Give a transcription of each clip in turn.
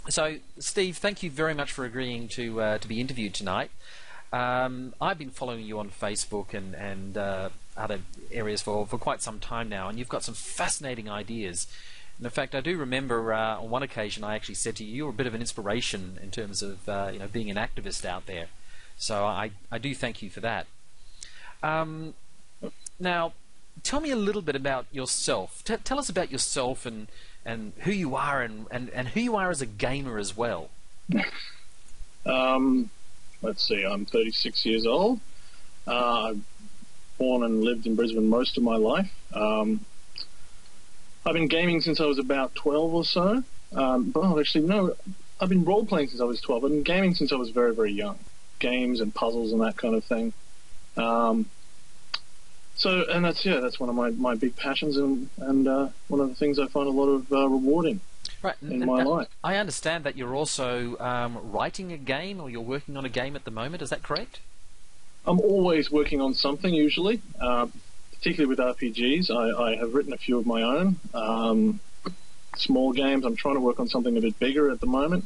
So, Steve, thank you very much for agreeing to be interviewed tonight. I've been following you on Facebook and other areas for quite some time now, and you've got some fascinating ideas. And in fact, I do remember on one occasion I actually said to you, you're a bit of an inspiration in terms of being an activist out there. So I do thank you for that. Now, tell me a little bit about yourself. Tell us about yourself and who you are and who you are as a gamer as well. Let's see, I'm 36 years old. I've born and lived in Brisbane most of my life. I've been gaming since I was about 12 or so. Well, actually, no, I've been role-playing since I was 12. I've been gaming since I was very, very young. Games and puzzles and that kind of thing. And that's one of my big passions and one of the things I find a lot of rewarding in my life. I understand that you're also writing a game, or you're working on a game at the moment. Is that correct? I'm always working on something, usually, particularly with RPGs. I have written a few of my own, small games. I'm trying to work on something a bit bigger at the moment,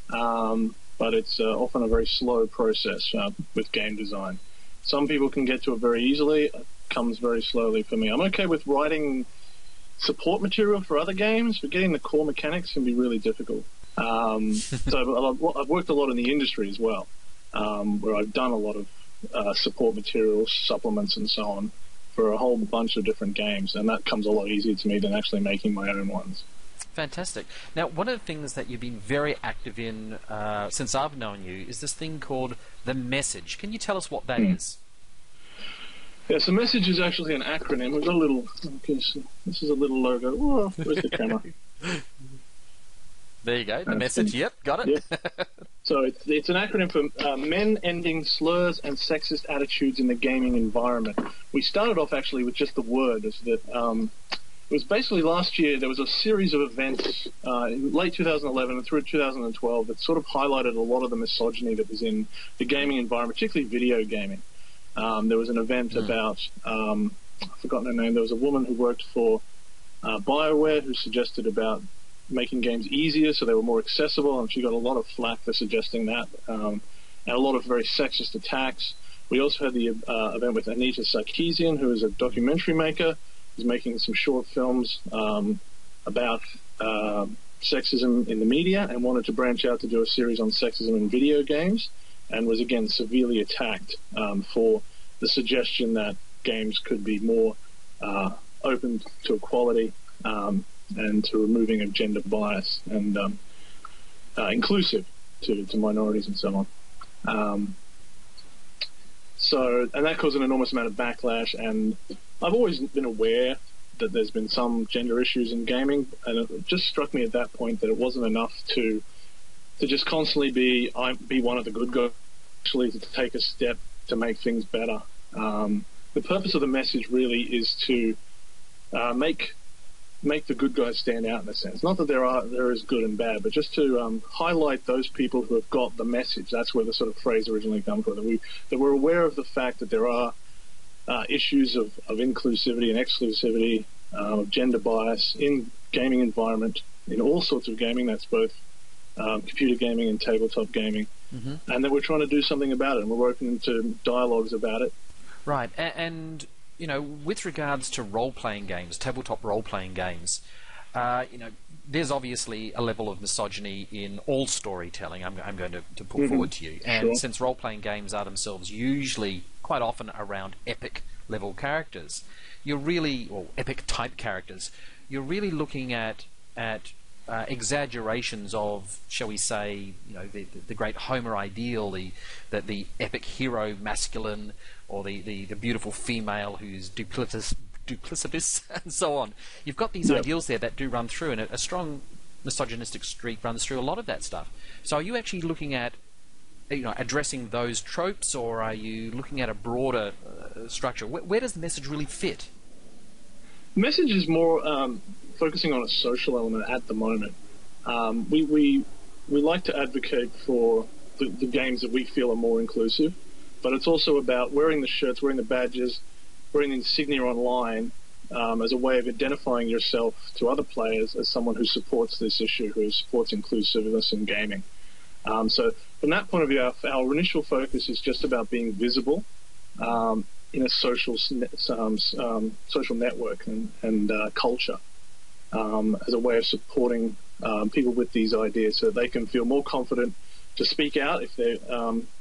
but it's often a very slow process with game design. Some people can get to it very easily. It comes very slowly for me. I'm okay with writing support material for other games, but getting the core mechanics can be really difficult. So I've worked a lot in the industry as well, where I've done a lot of support materials, supplements, and so on for a whole bunch of different games, and that comes a lot easier to me than actually making my own ones. Fantastic. Now, one of the things that you've been very active in since I've known you is this thing called The Message. Can you tell us what that is? Yes, The Message is actually an acronym. We've got a little... Okay, so this is a little logo. Whoa, where's the camera? There you go, The Message. Yep, got it. Yep. So it's an acronym for Men Ending Slurs and Sexist Attitudes in the Gaming Environment. We started off actually with just the word. It was basically last year there was a series of events in late 2011 and through 2012 that sort of highlighted a lot of the misogyny that was in the gaming environment, particularly video gaming. There was an event about, I've forgotten her name, there was a woman who worked for BioWare who suggested about making games easier so they were more accessible, and she got a lot of flack for suggesting that, and a lot of very sexist attacks. We also had the event with Anita Sarkeesian, who is a documentary maker, who's making some short films about sexism in the media and wanted to branch out to do a series on sexism in video games, and was again severely attacked for the suggestion that games could be more open to equality and to removing of gender bias and inclusive to minorities and so on. And that caused an enormous amount of backlash, and I've always been aware that there's been some gender issues in gaming, and it just struck me at that point that it wasn't enough to just constantly be one of the good guys, actually to take a step to make things better. The purpose of the message really is to make the good guys stand out in a sense. Not that there is good and bad, but just to highlight those people who have got the message. That's where the sort of phrase originally comes from. That we're aware of the fact that there are issues of inclusivity and exclusivity, of gender bias in gaming environment, in all sorts of gaming. That's both computer gaming and tabletop gaming. Mm-hmm. And that we're trying to do something about it, and we're open to dialogues about it. Right, and with regards to role-playing games, tabletop role-playing games, there's obviously a level of misogyny in all storytelling, I'm going to put forward to you. And sure. Since role-playing games are themselves usually quite often around epic-level characters, or epic-type characters, you're really looking at exaggerations of, shall we say, the great Homer ideal, the epic hero masculine, or the beautiful female who's duplicitous, and so on. You've got these ideals there that do run through, and a strong misogynistic streak runs through a lot of that stuff. So are you actually looking at addressing those tropes, or are you looking at a broader structure? Where does the message really fit? The message is more focusing on a social element at the moment. We like to advocate for the games that we feel are more inclusive, but it's also about wearing the shirts, wearing the badges, wearing the insignia online, as a way of identifying yourself to other players as someone who supports this issue, who supports inclusiveness in gaming. So from that point of view, our initial focus is just about being visible in a social network and culture as a way of supporting people with these ideas so that they can feel more confident to speak out if they're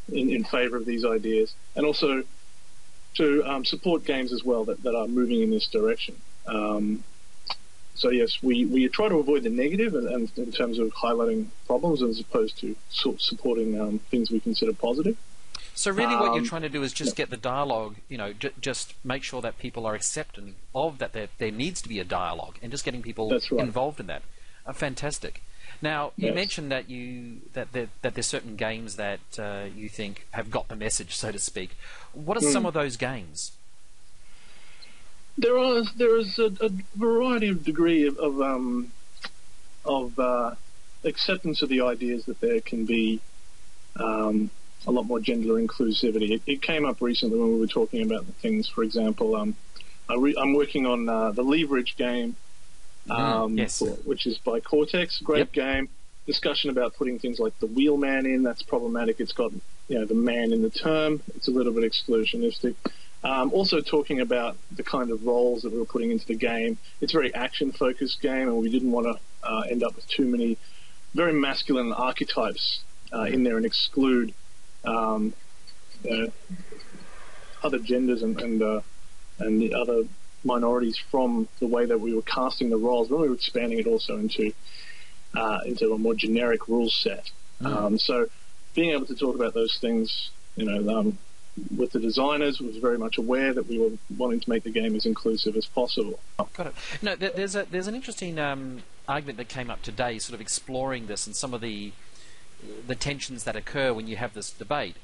in favour of these ideas, and also to support games as well that are moving in this direction. So yes, we try to avoid the negative and in terms of highlighting problems as opposed to supporting things we consider positive. So really what you're trying to do is just get the dialogue, just make sure that people are accepting of that there needs to be a dialogue, and just getting people involved in that. Fantastic. Now, you mentioned that that there's certain games that you think have got the message, so to speak. What are some of those games? There is a variety of degree of acceptance of the ideas that there can be a lot more gender inclusivity. It came up recently when we were talking about the things. For example, I'm working on the Leverage game, which is by Cortex. Great game. Discussion about putting things like the wheelman in. That's problematic. It's got the man in the term. It's a little bit exclusionistic. Also talking about the kind of roles that we were putting into the game. It's a very action-focused game, and we didn't want to end up with too many very masculine archetypes in there and exclude other genders and the other minorities from the way that we were casting the roles. When we were expanding it also into a more generic rule set. So being able to talk about those things, with the designers, was very much aware that we were wanting to make the game as inclusive as possible. Got it. No, there's an interesting argument that came up today, sort of exploring this and some of the tensions that occur when you have this debate.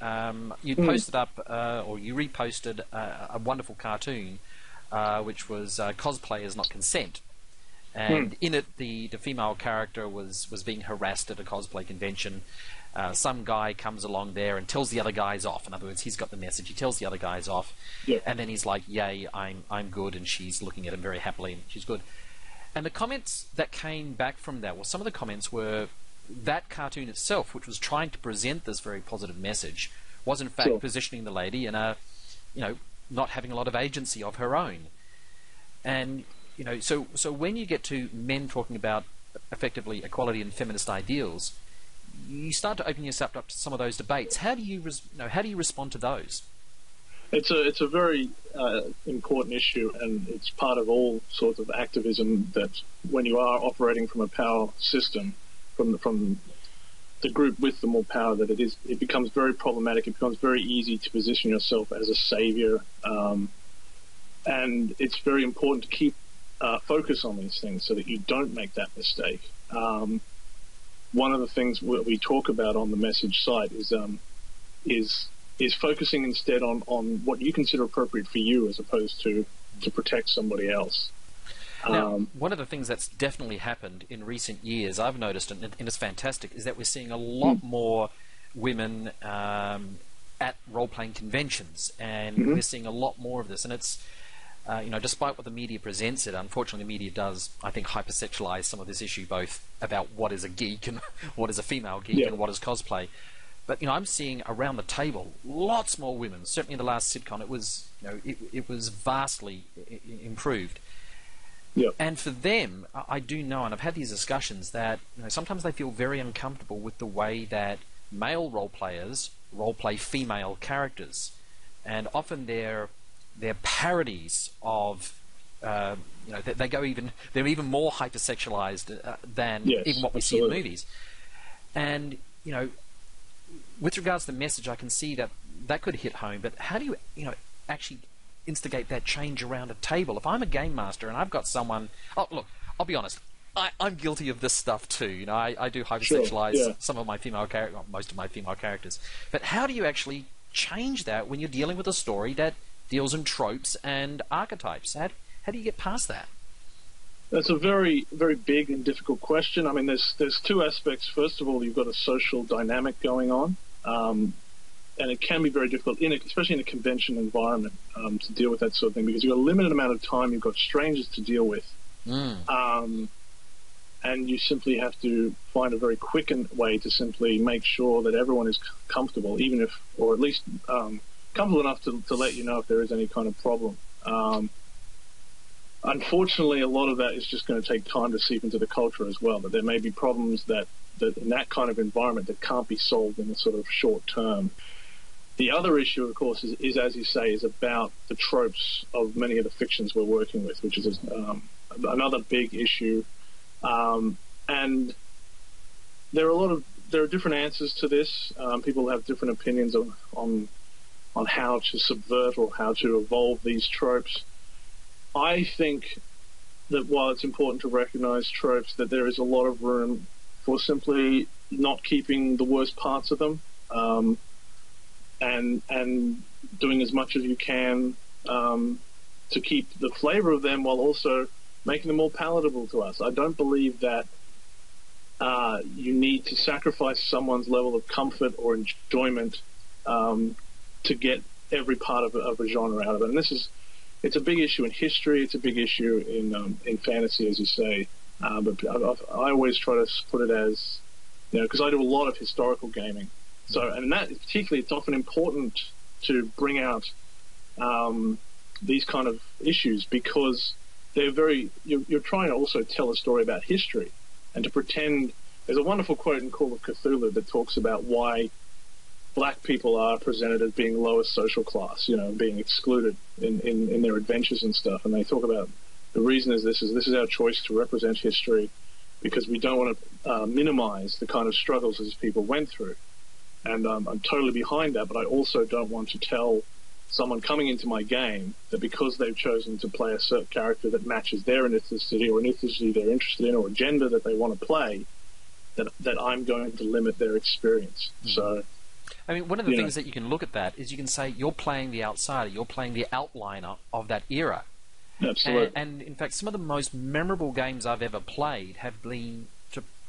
You posted up, or you reposted a wonderful cartoon, which was Cosplayers, Not Consent. And in it, the female character was being harassed at a cosplay convention. Some guy comes along there and tells the other guys off. In other words, he's got the message. He tells the other guys off, and then he's like, "Yay, I'm good," and she's looking at him very happily, and she's good. And the comments that came back from that, well, some of the comments were that cartoon itself, which was trying to present this very positive message, was in fact positioning the lady in a, not having a lot of agency of her own. And so when you get to men talking about effectively equality and feminist ideals, you start to open yourself up to some of those debates. How do you respond to those? It's a very important issue, and it's part of all sorts of activism. That when you are operating from a power system, from the group with the more power that it is, it becomes very problematic. It becomes very easy to position yourself as a savior, and it's very important to keep focus on these things so that you don't make that mistake. One of the things we talk about on the message site is focusing instead on what you consider appropriate for you, as opposed to protect somebody else. Now, one of the things that's definitely happened in recent years, I've noticed, and it's fantastic, is that we're seeing a lot more women at role-playing conventions, and we're seeing a lot more of this. And it's, despite what the media presents it, unfortunately the media does, I think, hypersexualize some of this issue, both about what is a geek and what is a female geek and what is cosplay. But I'm seeing around the table lots more women. Certainly in the last sitcom, it was it was vastly improved. Yep. And for them, I do know, and I've had these discussions, that sometimes they feel very uncomfortable with the way that male role players role-play female characters, and often they're parodies of they go they're even more hypersexualized than even what we see in movies. And with regards to the message, I can see that could hit home. But how do you actually instigate that change around a table? If I'm a game master and I've got someone, look, I'll be honest, I'm guilty of this stuff too. I do hypersexualize some of my most of my female characters. But how do you actually change that when you're dealing with a story that deals in tropes and archetypes? How do you get past that? That's a very, very big and difficult question. I mean, there's two aspects. First of all, you've got a social dynamic going on. and it can be very difficult, especially in a convention environment, to deal with that sort of thing, because you've got a limited amount of time, you've got strangers to deal with, and you simply have to find a very quick way to simply make sure that everyone is comfortable, even if, or at least comfortable enough to let you know if there is any kind of problem. Unfortunately, a lot of that is just going to take time to seep into the culture as well, that there may be problems that in that kind of environment that can't be solved in a sort of short term. The other issue, of course, is as you say, is about the tropes of many of the fictions we're working with, which is another big issue. And there are different answers to this. People have different opinions on how to subvert or how to evolve these tropes. I think that while it's important to recognize tropes, that there is a lot of room for simply not keeping the worst parts of them, and doing as much as you can to keep the flavor of them while also making them more palatable to us. I don't believe that you need to sacrifice someone's level of comfort or enjoyment to get every part of a genre out of it. And it's a big issue in history. It's a big issue in fantasy, as you say. But I always try to put it as, because I do a lot of historical gaming. So, and that particularly, it's often important to bring out these kind of issues because they're you're trying to also tell a story about history and to pretend. There's a wonderful quote in Call of Cthulhu that talks about why black people are presented as being lowest social class, being excluded in their adventures and stuff. And they talk about the reason is this is our choice to represent history because we don't want to minimize the kind of struggles these people went through. And I'm totally behind that, but I also don't want to tell someone coming into my game that because they've chosen to play a certain character that matches their ethnicity or an ethnicity they're interested in or a gender that they want to play, that I'm going to limit their experience. Mm-hmm. So, I mean, one of the things that you can look at that is you can say you're playing the outsider, you're playing the outliner of that era. Absolutely. And in fact, some of the most memorable games I've ever played have been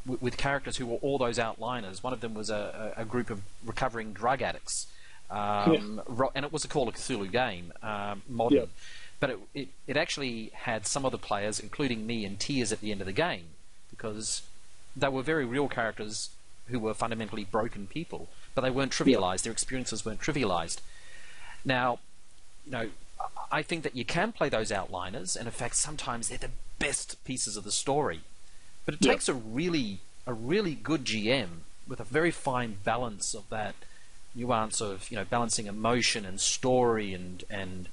with characters who were all those outliners. One of them was a group of recovering drug addicts. And it was a Call of Cthulhu game, modern. Yeah. But it actually had some of the players, including me, in tears at the end of the game because they were very real characters who were fundamentally broken people, but they weren't trivialized. Their experiences weren't trivialized. Now, I think that you can play those outliners, and in fact, sometimes they're the best pieces of the story. But it takes a really good GM with a very fine balance of that nuance of balancing emotion and story and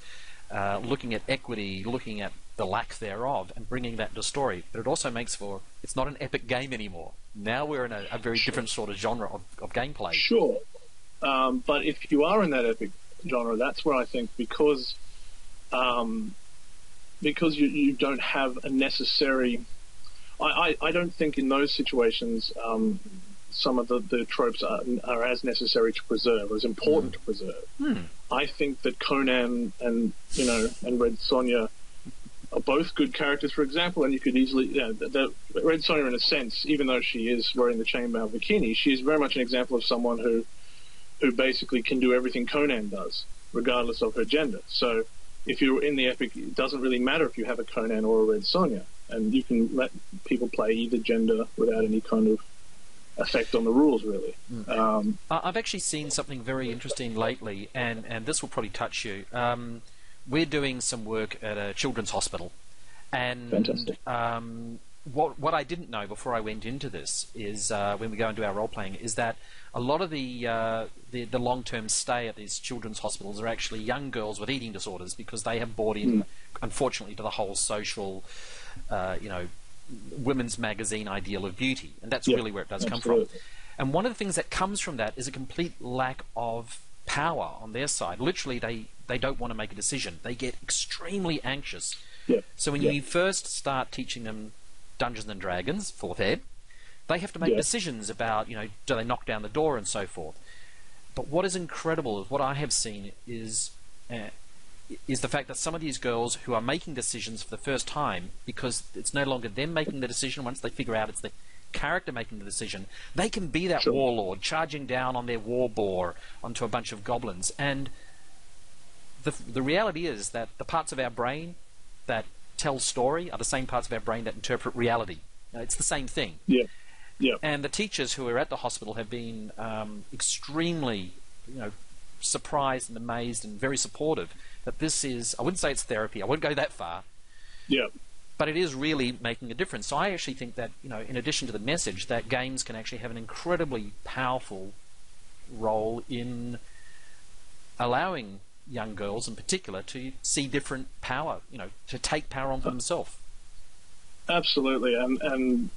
looking at equity, looking at the lack thereof, and bringing that to story. But it also makes for it's not an epic game anymore. Now we're in a very different sort of genre of gameplay. Sure, but if you are in that epic genre, that's where I think because you don't have a necessary. I don't think in those situations some of the tropes are as necessary to preserve, or as important to preserve. I think that Conan and Red Sonja are both good characters, for example, and you could easily Red Sonja, in a sense, even though she is wearing the chainmail bikini, she is very much an example of someone who basically can do everything Conan does, regardless of her gender. So if you're in the epic, it doesn't really matter if you have a Conan or a Red Sonja, and you can let people play either gender without any kind of effect on the rules, really. I've actually seen something very interesting lately, and this will probably touch you. We're doing some work at a children's hospital, and fantastic. What I didn't know before I went into this is when we go into our role playing is that a lot of the long-term stay at these children's hospitals are actually young girls with eating disorders because they have bought in, unfortunately, to the whole social, women's magazine ideal of beauty, and that's really where it does come from. And one of the things that comes from that is a complete lack of power on their side. Literally, they don't want to make a decision. They get extremely anxious. So when you first start teaching them Dungeons and Dragons, 4th ed, they have to make decisions about, do they knock down the door and so forth. But what is incredible is what I have seen is the fact that some of these girls who are making decisions for the first time, because it's no longer them making the decision once they figure out it's character making the decision, they can be that Sure. warlord charging down on their war boar onto a bunch of goblins. And the reality is that the parts of our brain that tell story are the same parts of our brain that interpret reality. It's the same thing. Yeah. Yeah. And the teachers who are at the hospital have been extremely, surprised and amazed and very supportive that this is, I wouldn't say it's therapy, I wouldn't go that far, Yeah. but it is really making a difference. So I actually think that, in addition to the message, that games can actually have an incredibly powerful role in allowing young girls in particular to see different power, to take power on for themselves. Absolutely, and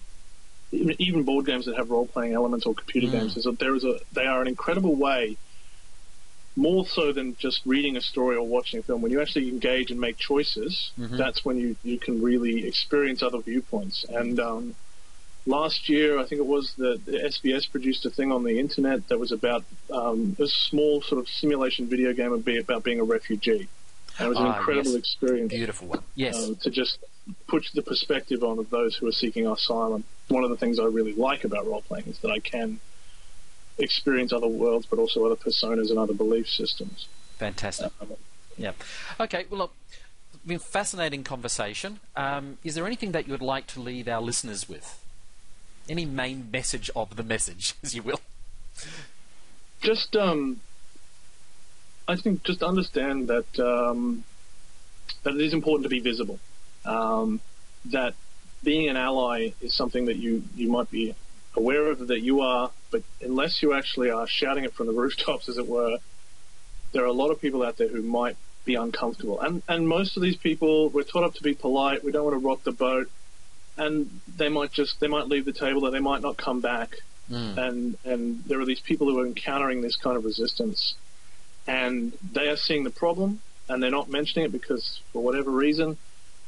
even board games that have role-playing elements or computer games, they are an incredible way, more so than just reading a story or watching a film. When you actually engage and make choices, that's when you can really experience other viewpoints. And last year, I think it was, the SBS produced a thing on the internet that was about a small sort of simulation video game about being a refugee. And it was an incredible experience. Beautiful one. Yes. To just put the perspective on of those who are seeking asylum. One of the things I really like about role-playing is that I can experience other worlds, but also other personas and other belief systems. Fantastic. Yeah. Okay, well, look, it's been a fascinating conversation. Is there anything that you would like to leave our listeners with? Any main message of the message, as you will? Just, I think, just understand that that it is important to be visible. That being an ally is something that you might be aware of, that you are, but unless you actually are shouting it from the rooftops, as it were, there are a lot of people out there who might be uncomfortable. And most of these people, we're taught up to be polite, we don't want to rock the boat, and they might leave the table, or they might not come back. And there are these people who are encountering this kind of resistance, and they are seeing the problem, and they're not mentioning it because, for whatever reason.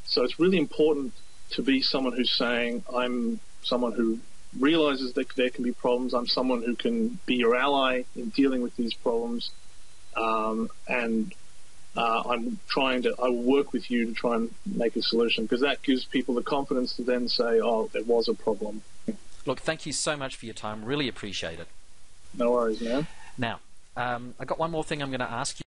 So it's really important to be someone who's saying, I'm someone who realizes that there can be problems, I'm someone who can be your ally in dealing with these problems, and I will work with you to try and make a solution, because that gives people the confidence to then say, oh, there was a problem. Look, thank you so much for your time. Really appreciate it. No worries, man. Now, I've got one more thing I'm going to ask you.